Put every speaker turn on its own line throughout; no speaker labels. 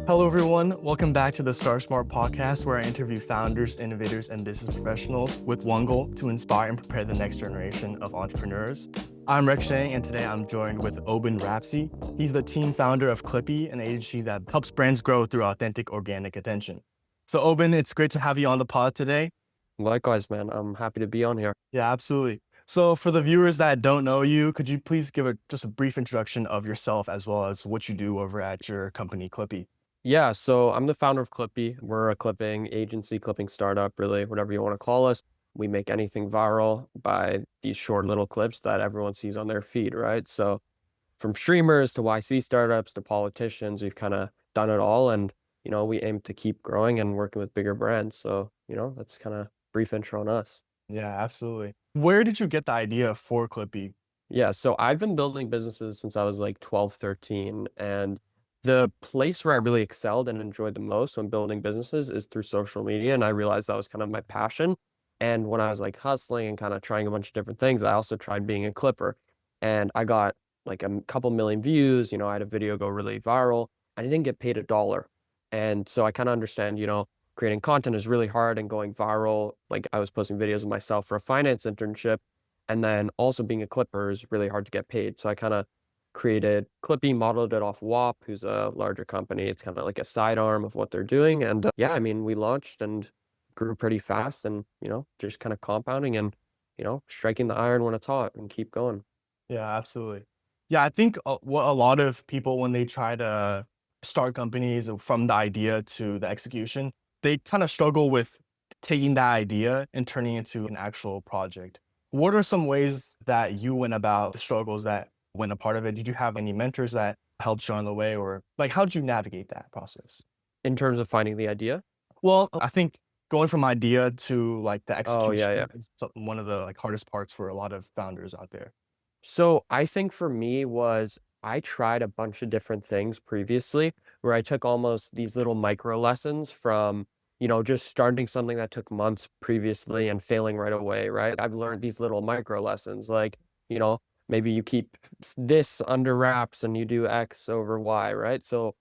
Hello, everyone. Welcome back to the Star Smart podcast, where I interview founders, innovators, and business professionals with one goal: to inspire and prepare the next generation of entrepreneurs. I'm Rex Zhang, and today I'm joined with Oban Rapsey. He's the team founder of Clipy, an agency that helps brands grow through authentic, organic attention. So, Oban, it's great to have you on the pod today.
Likewise, man. I'm happy to be on here.
Yeah, absolutely. So, for the viewers that don't know you, could you please give just a brief introduction of yourself as well as what you do over at your company, Clipy?
Yeah, so I'm the founder of Clipy. We're a clipping agency, clipping startup, really, whatever you want to call us. We make anything viral by these short little clips that everyone sees on their feed, right? So from streamers to YC startups to politicians, we've kind of done it all. And, we aim to keep growing and working with bigger brands. So, that's kind of brief intro on us.
Yeah, absolutely. Where did you get the idea for Clippy?
Yeah, so I've been building businesses since I was like 12, 13. And the place where I really excelled and enjoyed the most when building businesses is through social media. And I realized that was kind of my passion. And when I was like hustling and kind of trying a bunch of different things, I also tried being a clipper. And I got like a couple million views. I had a video go really viral. I didn't get paid $1. And so I kind of understand, creating content is really hard and going viral. Like I was posting videos of myself for a finance internship. And then also being a clipper is really hard to get paid. So I kind of created Clippy, modeled it off WAP, who's a larger company. It's kind of like a sidearm of what they're doing. And yeah, I mean, we launched and grew pretty fast and, just kind of compounding and, striking the iron when it's hot and keep going.
Yeah, absolutely. Yeah, I think what a lot of people, when they try to start companies from the idea to the execution, they kind of struggle with taking that idea and turning it into an actual project. What are some ways that you went about the struggles that went a part of it? Did you have any mentors that helped you on the way, or like how did you navigate that process?
In terms of finding the idea.
Well, I think going from idea to like the
Oh, yeah,
execution
yeah.
is one of the like hardest parts for a lot of founders out there.
So I think for me was I tried a bunch of different things previously where I took almost these little micro lessons from, just starting something that took months previously and failing right away, right? I've learned these little micro lessons like, maybe you keep this under wraps and you do X over Y, right? So,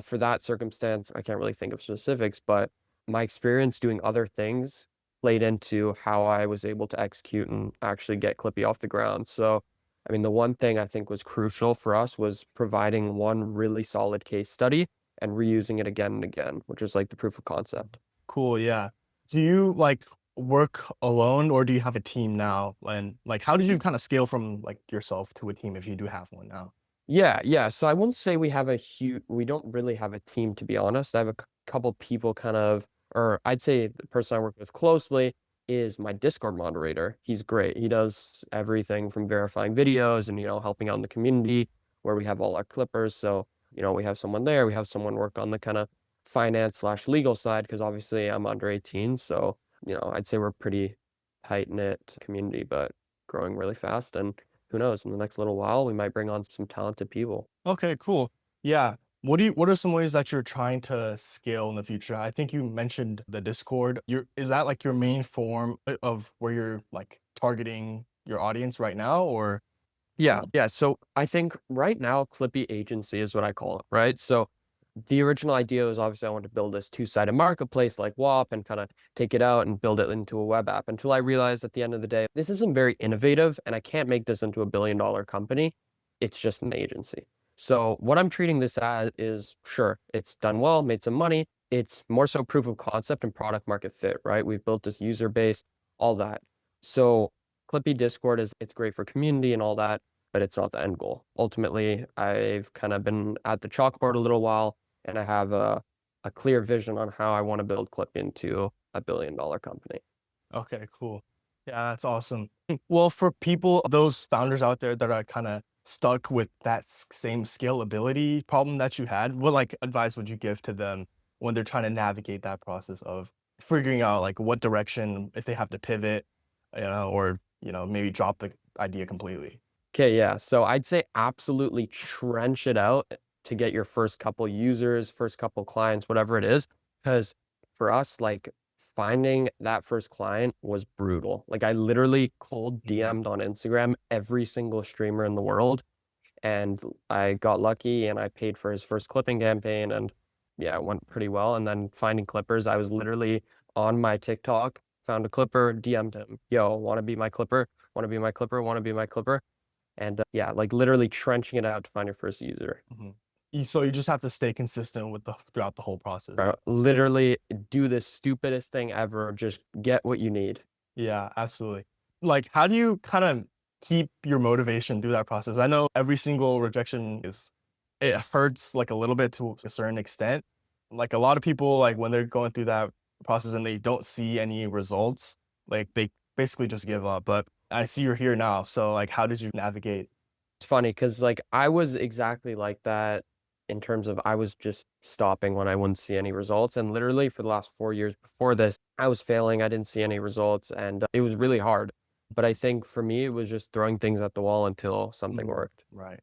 for that circumstance, I can't really think of specifics, but my experience doing other things played into how I was able to execute and actually get Clippy off the ground. So, I mean, the one thing I think was crucial for us was providing one really solid case study and reusing it again and again, which is like the proof of concept.
Cool, yeah. Do you like work alone or do you have a team now? And like how did you kind of scale from like yourself to a team if you do have one now?
Yeah, yeah. So I wouldn't say we don't really have a team, to be honest. I have a couple people kind of, or I'd say the person I work with closely is my Discord moderator. He's great. He does everything from verifying videos and, helping out in the community where we have all our clippers. So, we have someone there. We have someone work on the kind of finance/legal side because obviously I'm under 18. So, I'd say we're pretty tight-knit community, but growing really fast. And who knows, in the next little while, we might bring on some talented people.
Okay, cool. Yeah. What are some ways that you're trying to scale in the future? I think you mentioned the Discord. Is that like your main form of where you're like targeting your audience right now or
Yeah, yeah. So I think right now, Clippy Agency is what I call it, right? So the original idea was obviously I wanted to build this two-sided marketplace like WAP and kind of take it out and build it into a web app until I realized at the end of the day, this isn't very innovative and I can't make this into a billion-dollar company. It's just an agency. So what I'm treating this as is, sure, it's done well, made some money. It's more so proof of concept and product market fit, right? We've built this user base, all that. So Clippy Discord it's great for community and all that, but it's not the end goal. Ultimately, I've kind of been at the chalkboard a little while and I have a clear vision on how I want to build Clip into a billion-dollar company.
okay, cool. Yeah, that's awesome. Well, for people, those founders out there that are kind of stuck with that same scalability problem that you had, what like advice would you give to them when they're trying to navigate that process of figuring out like what direction, if they have to pivot, or maybe drop the idea completely?
Okay, yeah. So I'd say absolutely trench it out to get your first couple users, first couple clients, whatever it is. Because for us, like finding that first client was brutal. Like I literally cold
Mhm.
DM'd on Instagram every single streamer in the world. And I got lucky and I paid for his first clipping campaign. And yeah, it went pretty well. And then finding clippers, I was literally on my TikTok, found a clipper, DM'd him, yo, want to be my clipper? Want to be my clipper? Want to be my clipper? And yeah, like literally trenching it out to find your first user.
Mhm. So you just have to stay consistent with the throughout the whole process.
Bro, literally do the stupidest thing ever. Just get what you need.
Yeah, absolutely. Like, how do you kind of keep your motivation through that process? I know every single rejection is it hurts like a little bit to a certain extent. Like a lot of people, like when they're going through that process and they don't see any results, like they basically just give up. But I see you're here now. So like how did you navigate?
It's funny because like I was exactly like that in terms of I was just stopping when I wouldn't see any results. And literally for the last 4 years before this, I was failing. I didn't see any results and it was really hard. But I think for me, it was just throwing things at the wall until something
Mhm.
worked.
Right.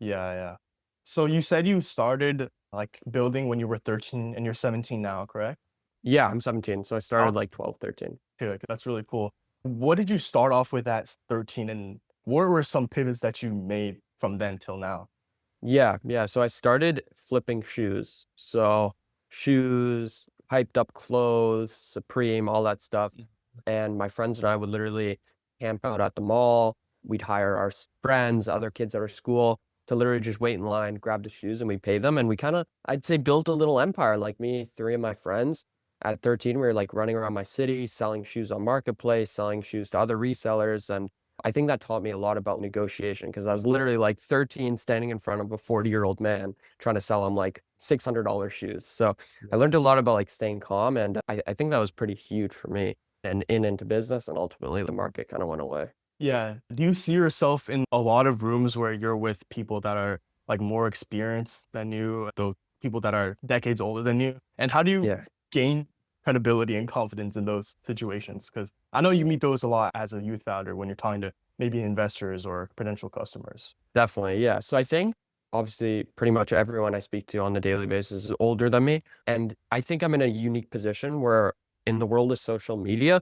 Yeah, yeah. So you said you started like building when you were 13 and you're 17 now, correct?
Yeah, I'm 17. So I started like 12, 13.
Okay, that's really cool. What did you start off with at 13 and what were some pivots that you made from then till now?
Yeah, yeah. So I started flipping shoes. So shoes, hyped up clothes, Supreme, all that stuff.
Mm.
And my friends and I would literally camp out at the mall. We'd hire our friends, other kids at our school to literally just wait in line, grab the shoes, and we pay them. And we kind of, I'd say, built a little empire. Like me, three of my friends at 13, we were like running around my city, selling shoes on Marketplace, selling shoes to other resellers. And I think that taught me a lot about negotiation because I was literally like 13 standing in front of a 40-year-old man trying to sell him like $600 shoes. So I learned a lot about like staying calm. And I think that was pretty huge for me and into business. And ultimately the market kind of went away.
Yeah. Do you see yourself in a lot of rooms where you're with people that are like more experienced than you, the people that are decades older than you? And how do you
Yeah.
gain credibility and confidence in those situations? Because I know you meet those a lot as a youth founder when you're talking to maybe investors or potential customers.
Definitely, yeah. So I think obviously pretty much everyone I speak to on the daily basis is older than me. And I think I'm in a unique position where in the world of social media,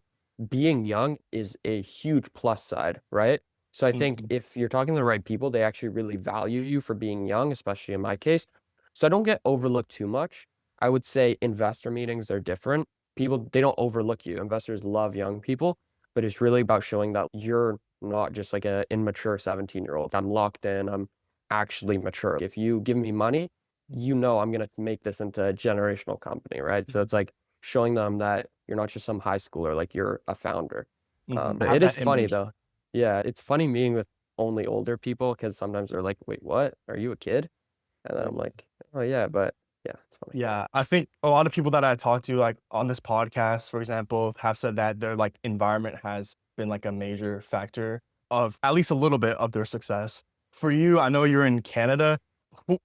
being young is a huge plus side, right? So I think
Mhm.
if you're talking to the right people, they actually really value you for being young, especially in my case. So I don't get overlooked too much. I would say investor meetings are different. People, they don't overlook you. Investors love young people, but it's really about showing that you're not just like a immature 17-year-old. I'm locked in. I'm actually mature. If you give me money, you know I'm gonna make this into a generational company, right? So
Mhm.
it's like showing them that you're not just some high schooler, like you're a founder.
Mhm. Have
It is
that
funny
image.
though. Yeah, it's funny meeting with only older people because sometimes they're like, "Wait, what? Are you a kid?" And then I'm like, "Oh yeah," but yeah, it's funny.
Yeah, I think a lot of people that I talk to, like on this podcast, for example, have said that their like environment has been like a major factor of at least a little bit of their success. For you, I know you're in Canada. Who,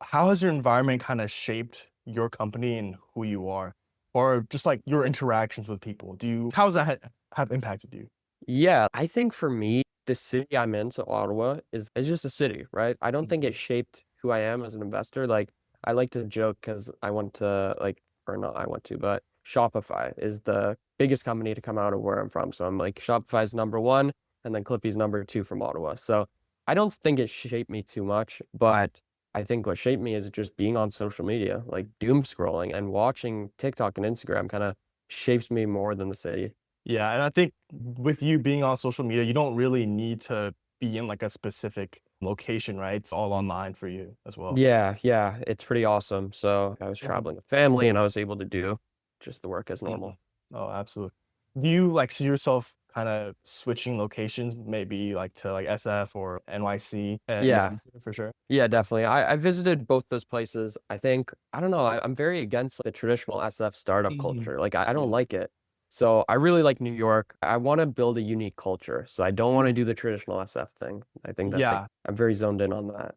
how has your environment kind of shaped your company and who you are, or just like your interactions with people? How has that have impacted you?
Yeah, I think for me, the city I'm in, so Ottawa, is just a city, right? I don't think it
Mhm.
shaped who I am as an investor. Like, I like to joke because I went to like, or not I went to, but Shopify is the biggest company to come out of where I'm from. So I'm like, Shopify's number one, and then Clippy's number two from Ottawa. So I don't think it shaped me too much, but I think what shaped me is just being on social media, like doom scrolling and watching TikTok and Instagram kind of shapes me more than the city.
Yeah, and I think with you being on social media, you don't really need to be in like a specific location, right? It's all online for you as well.
Yeah, yeah, it's pretty awesome. So I was
Mhm.
traveling with family and I was able to do just the work as
Mhm.
normal.
Oh, absolutely. Do you like see yourself kind of switching locations, maybe like to like SF or NYC in the
Yeah,
future for sure?
yeah, definitely. I visited both those places. I think, I don't know, I'm very against the traditional SF startup
Mhm.
culture. Like, I don't
Yeah.
like it. So I really like New York. I want to build a unique culture. So I don't want to do the traditional SF thing. I think that's like,
Yeah.
I'm very zoned in on that.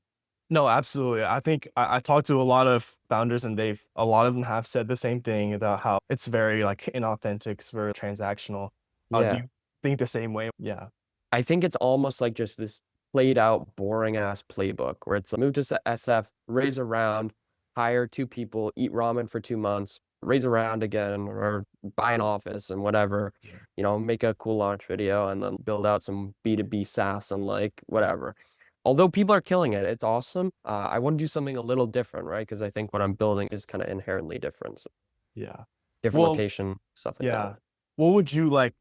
No, absolutely. I think I talked to a lot of founders and a lot of them have said the same thing about how it's very like inauthentic, it's very transactional. Do
Yeah.
you think the same way? Yeah.
I think it's almost like just this played out, boring ass playbook where it's move to SF, raise around, hire two people, eat ramen for 2 months, raise around again, or buy an office and whatever, make a cool launch video and then build out some B2B SaaS and like whatever. although people are killing it, it's awesome. I want to do something a little different, right? Because I think what I'm building is kind of inherently different. So
Yeah.
different
Well,
location, stuff like that.
yeah. What would you like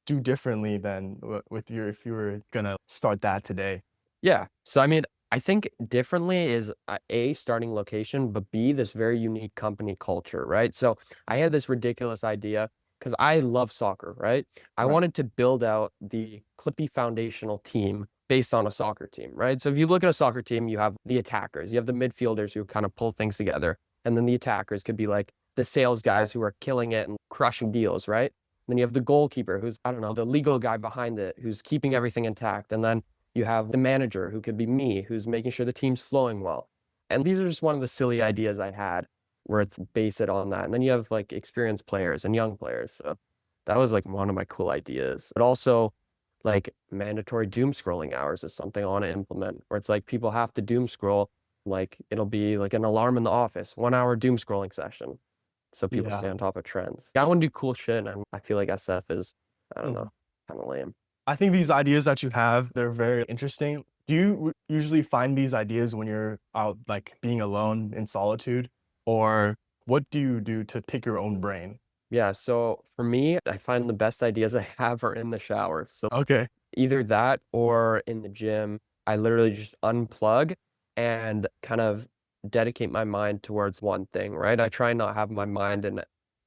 do differently than with your if you were gonna start that today?
Yeah. So I mean, I think differently is A, starting location, but B, this very unique company culture, right? So I had this ridiculous idea because I love soccer, right? I
Right.
wanted to build out the Clippy foundational team based on a soccer team, right? So if you look at a soccer team, you have the attackers, you have the midfielders who kind of pull things together, and then the attackers could be like the sales guys who are killing it and crushing deals, right? Then you have the goalkeeper who's, I don't know, the legal guy behind it, who's keeping everything intact. And then you have the manager who could be me, who's making sure the team's flowing well. And these are just one of the silly ideas I had where it's based it on that. And then you have like experienced players and young players. So that was like one of my cool ideas. But also like mandatory doom scrolling hours is something I want to implement where it's like people have to doom scroll. Like it'll be like an alarm in the office, 1 hour doom scrolling session. So people
Yeah.
stay on top of trends. Yeah, I want to do cool shit. And I feel like SF is, I don't
Mhm.
know, kind of lame.
I think these ideas that you have, they're very interesting. Do you usually find these ideas when you're out, like, being alone in solitude? Or what do you do to pick your own brain?
Yeah, so for me, I find the best ideas I have are in the shower. So
Okay.
either that or in the gym, I literally just unplug and kind of dedicate my mind towards one thing, right? I try and not have my mind in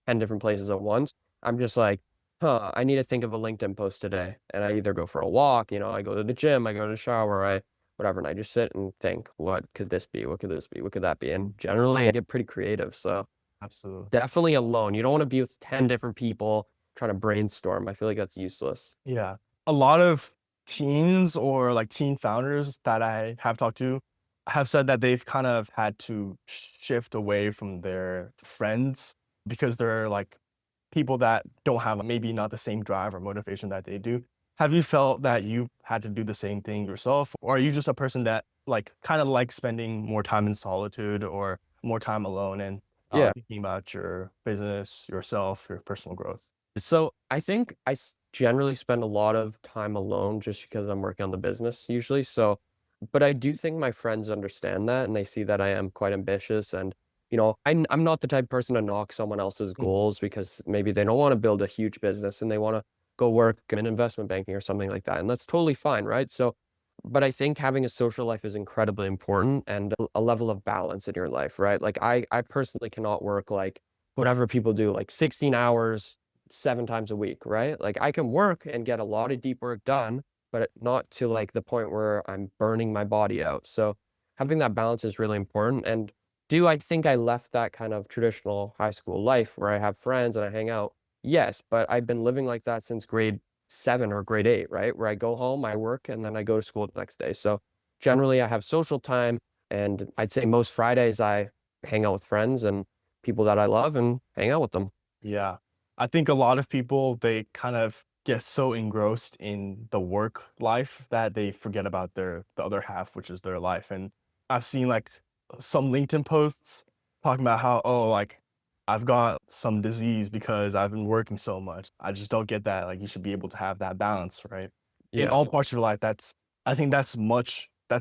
10 different places at once. I'm just like, huh, I need to think of a LinkedIn post today. And I either go for a walk, I go to the gym, I go to the shower, whatever, and I just sit and think, what could this be? What could this be? What could that be? And generally I get pretty creative. So
Absolutely.
definitely alone. You don't want to be with 10 different people trying to brainstorm. I feel like that's useless.
Yeah. A lot of teens or like teen founders that I have talked to have said that they've kind of had to shift away from their friends because they're like people that don't have maybe not the same drive or motivation that they do. Have you felt that you had to do the same thing yourself? Or are you just a person that like kind of likes spending more time in solitude or more time alone and
Yeah.
thinking about your business, yourself, your personal growth?
So I think generally spend a lot of time alone just because I'm working on the business usually. So, but I do think my friends understand that and they see that I am quite ambitious. And, I'm not the type of person to knock someone else's
Mhm.
goals because maybe they don't want to build a huge business and they want to go work in investment banking or something like that. And that's totally fine. Right. So, but I think having a social life is incredibly important and a level of balance in your life. Right. Like I personally cannot work like whatever people do, like 16 hours 7 times a week, right? Like I can work and get a lot of deep work done, but not to like the point where I'm burning my body out. So having that balance is really important. And do I think I left that kind of traditional high school life where I have friends and I hang out? Yes, but I've been living like that since grade 7 or grade 8, right? Where I go home, I work, and then I go to school the next day. So generally I have social time, and I'd say most Fridays I hang out with friends and people that I love and hang out with them.
Yeah. I think a lot of people, they kind of get so engrossed in the work life that they forget about the other half, which is their life. And I've seen like some LinkedIn posts talking about how, oh, like I've got some disease because I've been working so much. I just don't get that. Like you should be able to have that balance, right? In
Yeah.
all parts of your life, I think that's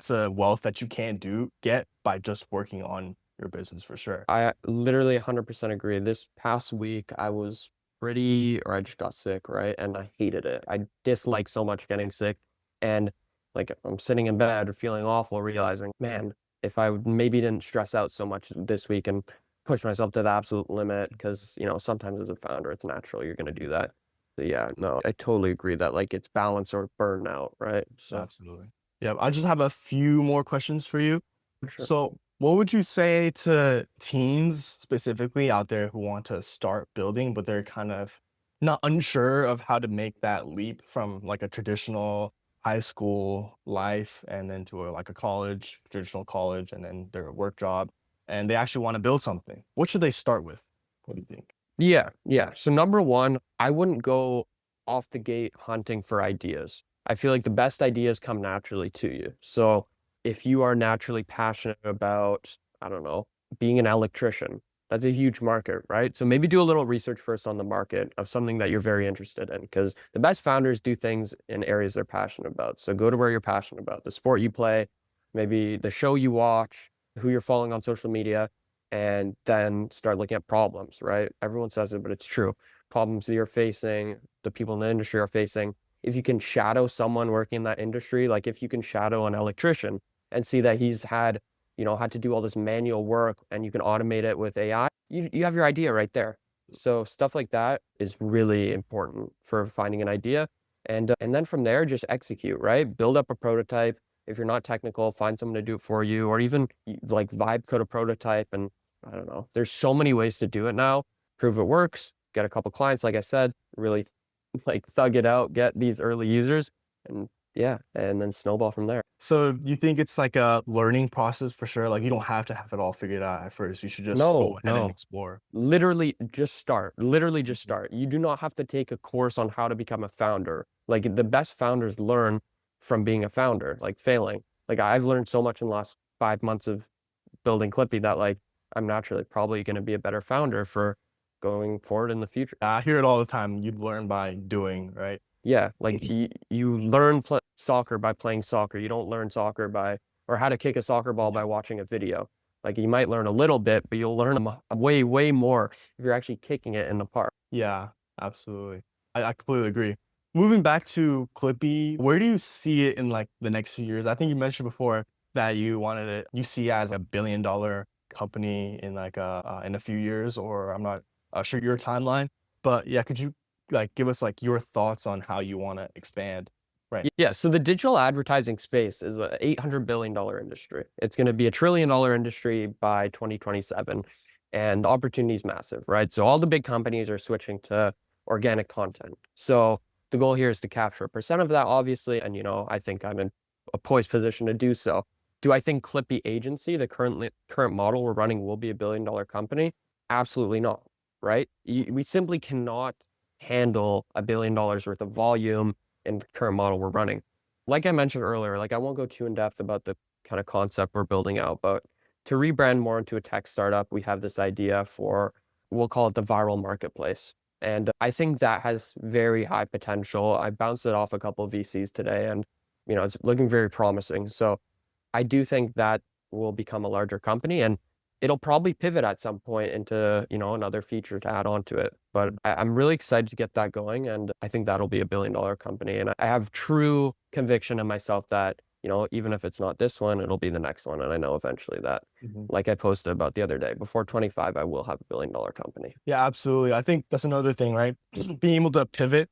a wealth that you can't get by just working on your business for sure.
I literally 100% agree. This past week, I just got sick, right? And I hated it. I dislike so much getting sick. And like, I'm sitting in bed feeling awful, realizing, man, if I maybe didn't stress out so much this week and push myself to the absolute limit, because, sometimes as a founder, it's natural you're going to do that. But yeah, no, I totally agree that like it's balance or burnout, right? So,
Absolutely. Yeah, I just have a few more questions for you.
for sure.
So, what would you say to teens specifically out there who want to start building, but they're kind of not unsure of how to make that leap from like a traditional high school life and then to like a college, traditional college, and then their work job, and they actually want to build something? What should they start with? What do you think?
Yeah, yeah. So number one, I wouldn't go off the gate hunting for ideas. I feel like the best ideas come naturally to you. So if you are naturally passionate about, I don't know, being an electrician, that's a huge market, right? So maybe do a little research first on the market of something that you're very interested in, because the best founders do things in areas they're passionate about. So go to where you're passionate about, the sport you play, maybe the show you watch, who you're following on social media, and then start looking at problems, right? Everyone says it, but it's true. Problems that you're facing, the people in the industry are facing. If you can shadow someone working in that industry, like if you can shadow an electrician and see that he's had, had to do all this manual work and you can automate it with AI, you have your idea right there. So stuff like that is really important for finding an idea. And then from there, just execute, right? Build up a prototype. If you're not technical, find someone to do it for you, or even like vibe code a prototype. And I don't know, there's so many ways to do it now. Prove it works, get a couple clients, like I said, really like thug it out, get these early users, and yeah, and then snowball from there.
So you think it's like a learning process for sure? Like you don't have to have it all figured out at first. You should just go
No,
ahead and
no.
explore.
Literally just start. Literally just start. You do not have to take a course on how to become a founder. Like the best founders learn from being a founder, like failing. Like I've learned so much in the last 5 months of building Clippy that like I'm naturally probably going to be a better founder for going forward in the future.
I hear it all the time. You learn by doing, right?
Yeah, like you learn soccer by playing soccer. You don't learn soccer or how to kick a soccer ball by watching a video. Like you might learn a little bit, but you'll learn way, way more if you're actually kicking it in the park.
Yeah, absolutely. I completely agree. Moving back to Clippy, where do you see it in like the next few years? I think you mentioned before that you see it as $1 billion company in like in a few years, or I'm not sure your timeline. But yeah, could you like give us like your thoughts on how you want to expand? Right.
Yeah, so the digital advertising space is a $800 billion industry. It's going to be a $1 trillion industry by 2027, and the opportunity is massive, right? So all the big companies are switching to organic content. So the goal here is to capture a percent of that, obviously, and I think I'm in a poised position to do so. Do I think Clippy Agency, the current model we're running, will be a $1 billion company? Absolutely not, right? We simply cannot handle $1 billion worth of volume in the current model we're running. Like I mentioned earlier, like I won't go too in depth about the kind of concept we're building out, but to rebrand more into a tech startup, we have this idea for, we'll call it the viral marketplace. And I think that has very high potential. I bounced it off a couple of VCs today and, it's looking very promising. So I do think that will become a larger company, and it'll probably pivot at some point into, another feature to add on to it. But I'm really excited to get that going. And I think that'll be a $1 billion company. And I have true conviction in myself that, even if it's not this one, it'll be the next one. And I know eventually that, like I posted about the other day, before 25, I will have a $1 billion company.
Yeah, absolutely. I think that's another thing, right? Being able to pivot.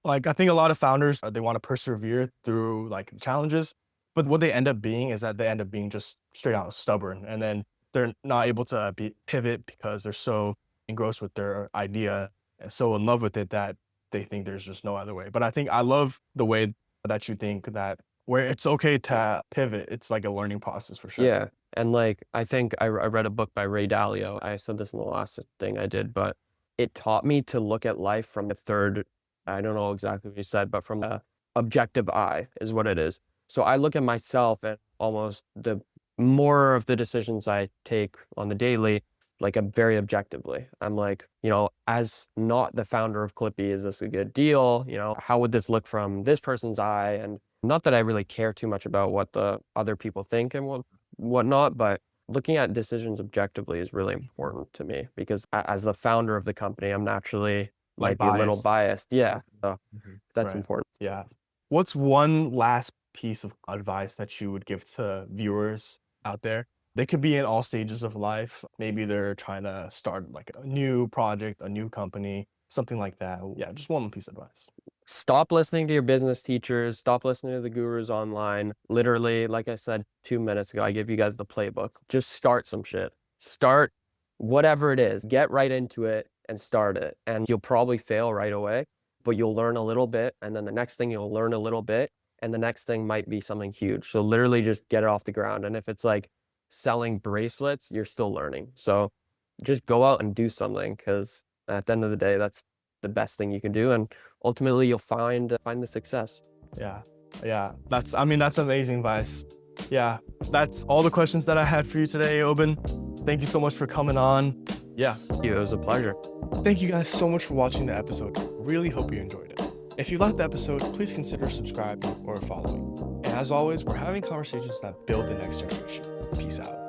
Like I think a lot of founders, they want to persevere through like challenges, but what they end up being is that they end up being just straight out stubborn, and then they're not able to pivot because they're so engrossed with their idea and so in love with it that they think there's just no other way. But I think I love the way that you think that where it's okay to pivot. It's like a learning process for sure.
Yeah. And like, I think I read a book by Ray Dalio. I said this in the last thing I did, but it taught me to look at life from the third, I don't know exactly what you said, but from the objective eye is what it is. So I look at myself and almost the more of the decisions I take on the daily, like very objectively. I'm like, as not the founder of Clippy, is this a good deal? How would this look from this person's eye? And not that I really care too much about what the other people think and whatnot, but looking at decisions objectively is really important to me because as the founder of the company, I'm naturally
Like
might be a little biased. Yeah. So that's
Right.
important.
Yeah. What's one last piece of advice that you would give to viewers out there? They could be in all stages of life. Maybe they're trying to start like a new project, a new company, something like that. Yeah, just one piece of advice.
Stop listening to your business teachers. Stop listening to the gurus online. Literally, like I said 2 minutes ago, I gave you guys the playbook. Just start some shit. Start whatever it is. Get right into it and start it. And you'll probably fail right away, but you'll learn a little bit. And then the next thing you'll learn a little bit. And the next thing might be something huge. So literally just get it off the ground. And if it's like selling bracelets, you're still learning. So just go out and do something because at the end of the day, that's the best thing you can do, and ultimately you'll find the success.
Yeah, that's amazing advice. Yeah, that's all the questions that I had for you today, Oban. Thank you so much for coming on. Yeah,
It was a pleasure.
thank you guys so much for watching the episode. Really hope you enjoyed it. If you liked the episode, please consider subscribing or following. And as always, we're having conversations that build the next generation. Peace out.